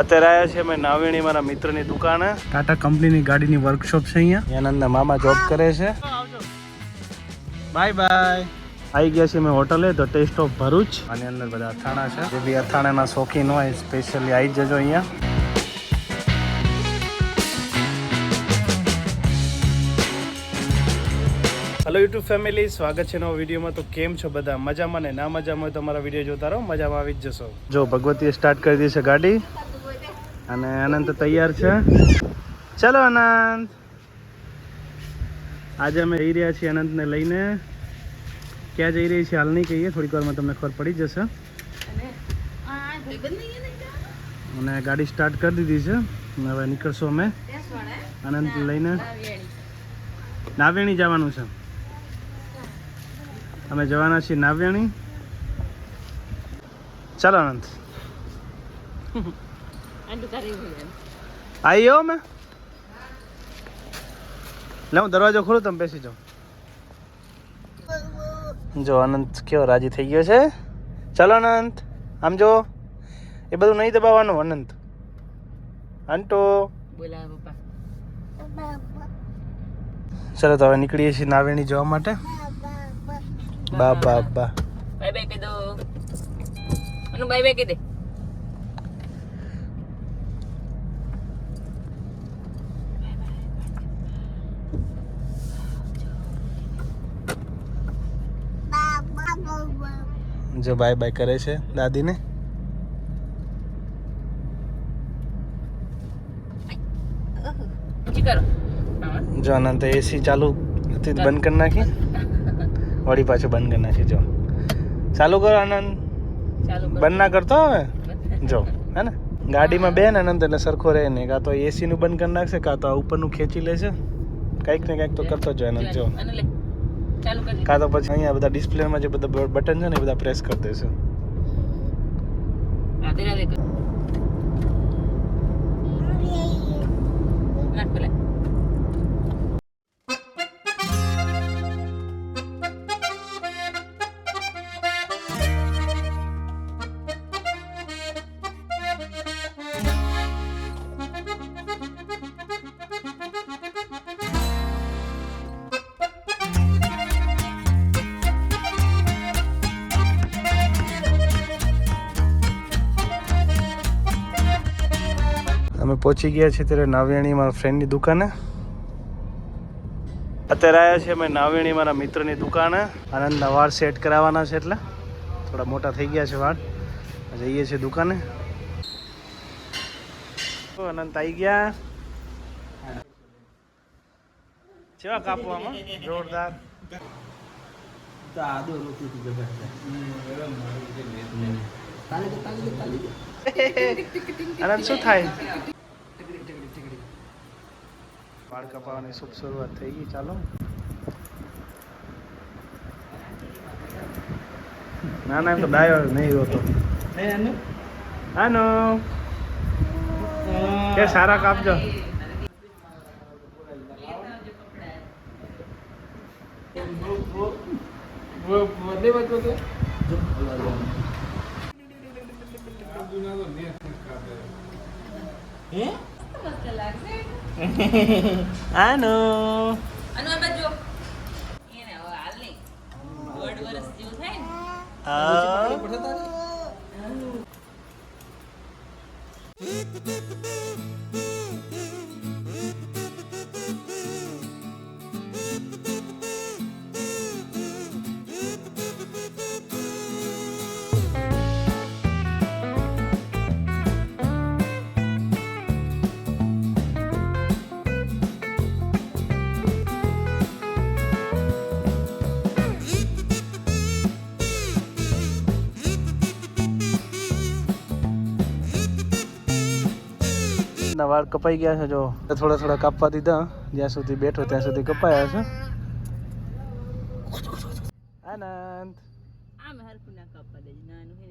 અત્યારે આવ્યા છે અમે નાવીણી મારા મિત્રની દુકાને. ટાટા કંપનીની ગાડીની વર્કશોપ છે અહીંયા. આનંદના મામા જોબ કરે છે. Bye bye. આવી ગયા છે અમે હોટલે ધ ટેસ્ટ ઓફ ભરૂચ. આની અંદર બધા અથાણા છે. જે બી અથાણાના શોખીન હોય સ્પેશિયલી આવી જજો અહીંયા. હેલો યુટ્યુબ ફેમિલી, સ્વાગત છે નવા વિડીયોમાં. તો કેમ છો બધા? મજામાં ને? ના મજામાં હોય તો અમારા વિડીયો જોતા રહો, મજામાં આવી જ જશો. જો ભગવતીએ સ્ટાર્ટ કરી દીધી છે ગાડી અને અનંત તૈયાર છે. ચલો અનંત. આજે અમે જઈ રહ્યા છીએ અનંતને લઈને. ક્યાં જઈ રહી છે હાલ નહીં કહીએ, થોડીક વારમાં તમને ખબર પડી જશે. અને ગાડી સ્ટાર્ટ કરી દીધી છે. હવે નીકળશું અમે અનંત લઈને. નાવ્યાણી જવાનું છે. અમે જવાના છીએ નાવ્યાણી. ચાલો અનંત. આયો મેં લે, હું દરવાજો ખોલું, તમે બેસી જાઓ. જો અનંત કેવો રાજી થઈ ગયો છે. ચાલો અનંત, આમ જો. એ બધું નહીં દબાવવાનું અનંત. અંટો ચલો તો હવે નીકળીએ છીએ નાવેણી જવા માટે. બા બા બા. બાય બાય કહી દો. અનુ બાય બાય કહી દે. જો બાય બાય કરે છે દાદીને. જો અનંત એસી ચાલુ હતી બંધ કરી નાખી, વળી પાછું બંધ કરી નાખી. જો ચાલુ કરો આનંદ. બંધ ના કરતો હવે. જો હે ને ગાડીમાં બે ને અનંત એટલે સરખો રહે ને. કાં તો એસી નું બંધ કરી નાખશે, કાં તો ઉપરનું ખેંચી લેશે. કંઈક ને કંઈક તો કરતો જ અનંત. જો કાં તો પછી અહીંયા બધા ડિસ્પ્લેમાં જે બધા બટન છે ને એ બધા પ્રેસ કરી દેશે. અમે પહોંચી ગયા છીએ ત્યારે નાવ્યાણી મારા ફ્રેન્ડની દુકાને. અત્યારે આવ્યા છીએ અમે નાવ્યાણી મારા મિત્રની દુકાને. આનંદના વાળ સેટ કરાવવાના છે એટલે થોડા મોટા થઈ ગયા છે વાળ. જઈએ છીએ દુકાને. અનંત આવી ગયા. કેવા કાપવામાં જોરદાર. આનંદ શું થાય? વાળ કપાવવાની શુભ શરૂઆત થઈ ગઈ. ચાલો. ના ના એમ તો ડાયો નહીં હોતો. આનો કે સારા કાપજો. આનો અનુ આ બાજુ એને હવે હાલ નહીં. 1.5 વર્ષ જેવું થાય ને. વાળ કપાઈ ગયા છે. જો થોડા થોડા કાપવા દીધા. જ્યાં સુધી બેઠો ત્યાં સુધી કપાયા છે. આનંદ આમ હરખું ના કાપવા દેજો. નાનું હે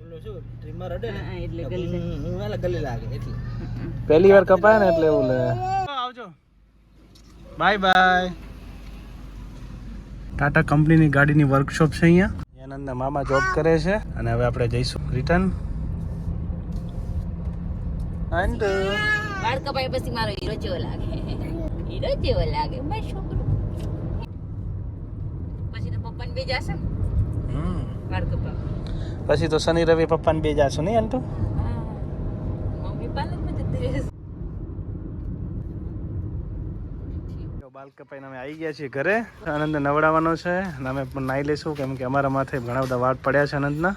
ને ટ્રીમર અડે ને એટલે ગલી લાગે એટલે પહેલી વાર કપાય ને એટલે એવું લે. આવજો. Bye bye. ટાટા કંપનીની ગાડીની વર્કશોપ છે અહીંયા. આનંદના મામા જોબ કરે છે અને હવે આપણે જઈશું રિટર્ન. આંટુ વાળ કપાય પછી મારો હીરો જેવો લાગે મારો છોકરો. પછી તો પપ્પાને બે જશે ને વાળ કપાવ. પછી તો શનિ રવિ પપ્પાને બે જાશો નહીં આંટુ? મમ્મી પાર્લરમાં જતી રહેશે. બાલ કપાઈને અમે આવી ગયા છીએ ઘરે. આનંદ નવડાવવાનો છે અને અમે પણ નાહી લઈશું કેમ કે અમારા માથે ઘણા બધા વાળ પડ્યા છે આનંદના.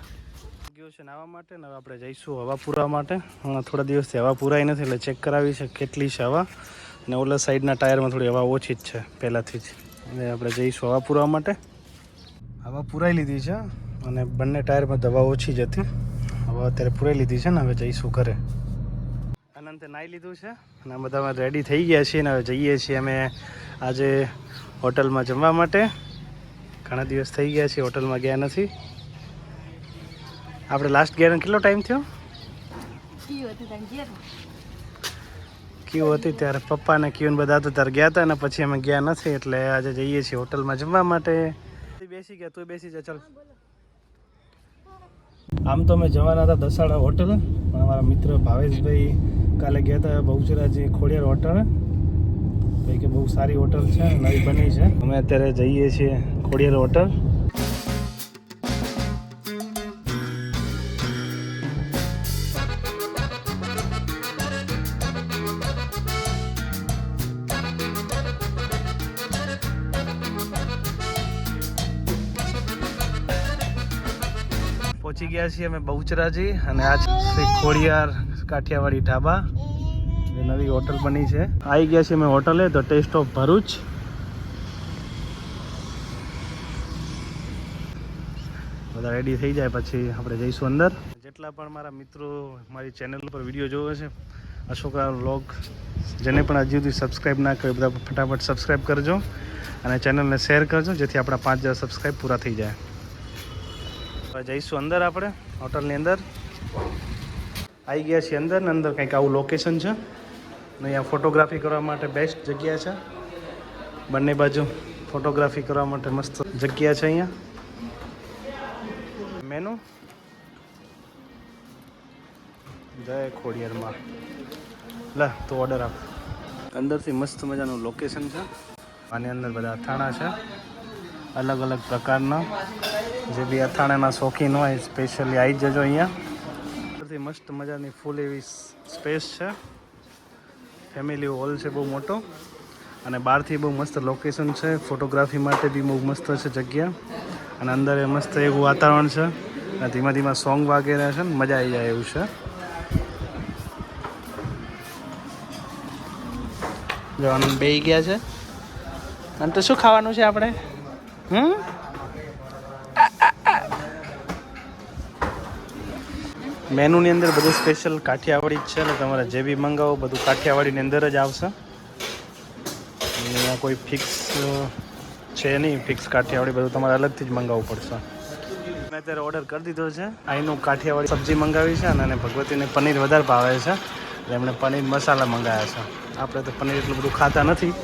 ગયો છે નાહવા માટે ને હવે આપણે જઈશું હવા પૂરવા માટે. હમણાં થોડા દિવસથી હવા પૂરાઈ નથી એટલે ચેક કરાવી છે કેટલી છે હવા. અને ઓલા સાઈડના ટાયરમાં થોડી હવા ઓછી જ છે પહેલાંથી જ. એટલે આપણે જઈશું હવા પૂરવા માટે. હવા પૂરાઈ લીધી છે અને બંને ટાયરમાં દવા ઓછી જ હતી. હવા અત્યારે પૂરાઈ લીધી છે ને હવે જઈશું ઘરે. આનંદે નાહી લીધું છે અને બધા રેડી થઈ ગયા છીએ ને હવે જઈએ છીએ અમે આજે હોટલમાં જમવા માટે. ઘણા દિવસ થઈ ગયા છે હોટલમાં ગયા નથી. આપણે લાસ્ટ ગયા કેટલો ટાઈમ થયો? ક્યુ હતી ત્યારે પપ્પા ને ક્યુ બધા હતા ત્યારે ગયા હતા અને પછી અમે ગયા નથી એટલે આજે જઈએ છીએ હોટલમાં જમવા માટે. બેસી ગયા, તું બેસી જા ચાલ. આમ તો અમે જવાના હતા દસાડા હોટલ પણ અમારા મિત્ર ભાવેશભાઈ કાલે ગયા હતા બહુચરાજી ખોડિયાર હોટલ. ભાઈ કે બહુ સારી હોટલ છે, નવી બની છે. અમે અત્યારે જઈએ છીએ ખોડિયાર હોટલ. પહોંચી ગયા છીએ અમે બહુચરાજી અને આ શ્રી ખોડિયાર કાઠિયાવાડી ઢાબા જે નવી હોટલ બની છે. આવી ગયા છીએ અમે હોટલે ધ ટેસ્ટ ઓફ ભરૂચ. બધા રેડી થઈ જાય પછી આપણે જઈશું અંદર. જેટલા પણ મારા મિત્રો મારી ચેનલ પર વિડીયો જોવે છે અશોકા વ્લોગ, જેને પણ હજી સુધી સબસ્ક્રાઈબ ના કર્યું બધા ફટાફટ સબસ્ક્રાઈબ કરજો અને ચેનલને શેર કરજો જેથી આપણા 5000 સબસ્ક્રાઈબ પૂરા થઈ જાય. હવે જઈશું અંદર આપણે હોટલની અંદર. આવી ગયા છીએ અંદર ને અંદર કંઈક આવું લોકેશન છે. અહીંયા ફોટોગ્રાફી કરવા માટે બેસ્ટ જગ્યા છે. બંને બાજુ ફોટોગ્રાફી કરવા માટે મસ્ત જગ્યા છે. અહીંયા મેનુ જય ખોડિયારમાં લે તો ઓર્ડર આપ. અંદરથી મસ્ત મજાનું લોકેશન છે. આની અંદર બધા અથાણા છે અલગ અલગ પ્રકારના. જે બી અથાણાના શોખીન હોય સ્પેશિયલી આવી જજો અહીંયા. અંદરથી મસ્ત મજાની ફૂલ એવી સ્પેસ છે. ફેમિલી હોલ છે બહુ મોટો અને બહારથી બહુ મસ્ત લોકેશન છે. ફોટોગ્રાફી માટે બી બહુ મસ્ત છે જગ્યા અને અંદર એ મસ્ત એવું વાતાવરણ છે અને ધીમા ધીમા સોંગ વગેરે છે ને મજા આવી જાય એવું છે. જો આનંદ બેસી ગયા છે. અને તો શું ખાવાનું છે આપણે? મેનુની અંદર બધું સ્પેશિયલ કાઠિયાવાડી જ છે ને તમારે જે બી મંગાવો બધું કાઠિયાવાડીની અંદર જ આવશે. અહીંયા કોઈ ફિક્સ છે નહીં, ફિક્સ કાઠિયાવાડી બધું તમારે અલગથી જ મંગાવવું પડશે. મેં અત્યારે ઓર્ડર કરી દીધો છે. અહીંનું કાઠિયાવાડી સબ્જી મંગાવી છે અને ભગવતીને પનીર વધારે ભાવે છે એટલે એમણે પનીર મસાલા મંગાવ્યા છે. આપણે તો પનીર એટલું બધું ખાતા નથી.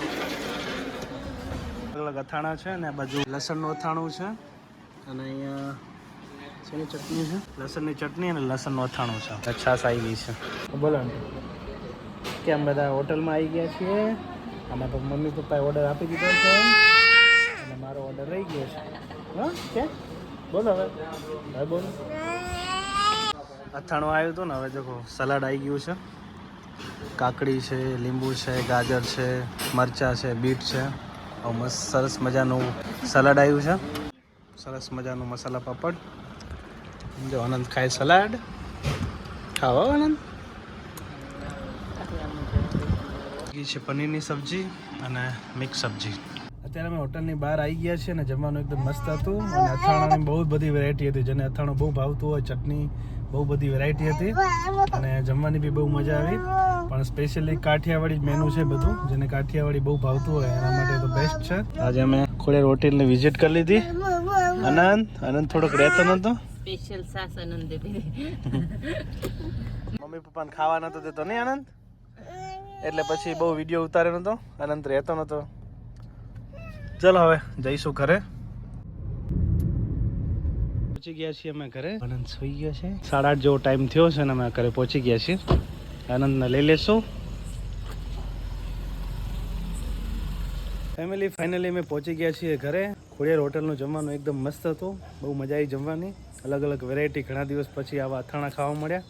અલગ અલગ અથાણા છે ને આ બાજુ લસણનું અથાણું છે અને અહીંયા શેની ચટણી છે? લસણની ચટણી અને લસણનું અથાણું છે. છાશ આવી છે. બોલો કે અમે બધા હોટલમાં આવી ગયા છીએ. આમાં તો મમ્મી પપ્પાએ ઓર્ડર આપી દીધો છે અને મારો ઓર્ડર રહી ગયો છે. હા કે બોલો હવે બોલો. અથાણું આવ્યું હતું ને હવે જો સલાડ આવી ગયું છે. કાકડી છે, લીંબુ છે, ગાજર છે, મરચાં છે, બીટ છે. મસ્ત સરસ મજાનું સલાડ આવ્યું છે. સરસ મજાનું મસાલા પાપડ. જો આનંદ ખાય સલાડ. ખાઓ આનંદ. છે પનીરની સબ્જી અને મિક્સ સબ્જી. અત્યારે અમે હોટલની બહાર આવી ગયા છીએ અને જમવાનું એકદમ મસ્ત હતું અને અથાણાની બહુ બધી વેરાયટી હતી. જેને અથાણું બહુ ભાવતું હોય, ચટણી બહુ બધી વેરાયટી હતી અને જમવાની બી બહુ મજા આવી. પણ સ્પેશિયલી કાઠિયાવાડી મેનુ છે બધું. જેને કાઠિયાવાડી બહુ ભાવતું હોય એના માટે તો બેસ્ટ છે. આજે અમે ખોડિયાર હોટલની વિઝિટ કરી લીધી. આનંદ થોડોક રહેતો નતો. સ્પેશિયલ સાસ આનંદ મમ્મી પપ્પાને ખાવા નતો દેતો નહીં આનંદ, એટલે પછી બહુ વિડીયો ઉતાર્યો નતો. આનંદ રહેતો નતો. ચલો હવે જઈશું ઘરે. પહોંચી ગયા છીએ અમે ઘરે. આનંદ સુઈ ગયો છે. 8:30 જેવો ટાઈમ થયો છે ને અમે ઘરે પહોંચી ગયા છીએ. આનંદને લઈ લેશું. ફેમિલી ફાઇનલી અમે પહોંચી ગયા છીએ ઘરે. ખોડિયાર હોટલનું જમવાનું એકદમ મસ્ત હતું, બહુ મજા આવી જમવાની. અલગ અલગ વેરાયટી, ઘણા દિવસ પછી આવા અથાણા ખાવા મળ્યા.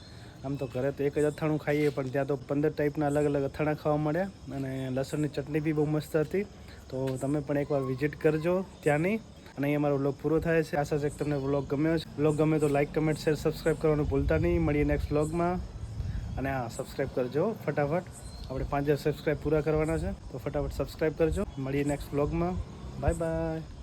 આમ તો ઘરે તો એક જ અથાણું ખાઈએ, પણ ત્યાં તો 15 ટાઈપના અલગ અલગ અથાણા ખાવા મળ્યા. અને લસણની ચટણી બી બહુ મસ્ત હતી. તો તમે પણ એકવાર વિઝિટ કરજો ત્યાંની. અને અહીં અમારો વ્લોગ પૂરો થાય છે. આશા છે કે તમને વ્લોગ ગમ્યો છે. વ્લોગ ગમે તો લાઇક, કમેન્ટ, શેર, સબસ્ક્રાઈબ કરવાનું ભૂલતા નહીં. મળીએ નેક્સ્ટ વ્લોગમાં. અને હા, સબસ્ક્રાઈબ કરજો ફટાફટ. આપણે 5000 સબસ્ક્રાઈબ પૂરા કરવાના છે, તો ફટાફટ સબસ્ક્રાઈબ કરજો. મળીએ નેક્સ્ટ વ્લોગમાં. Bye bye.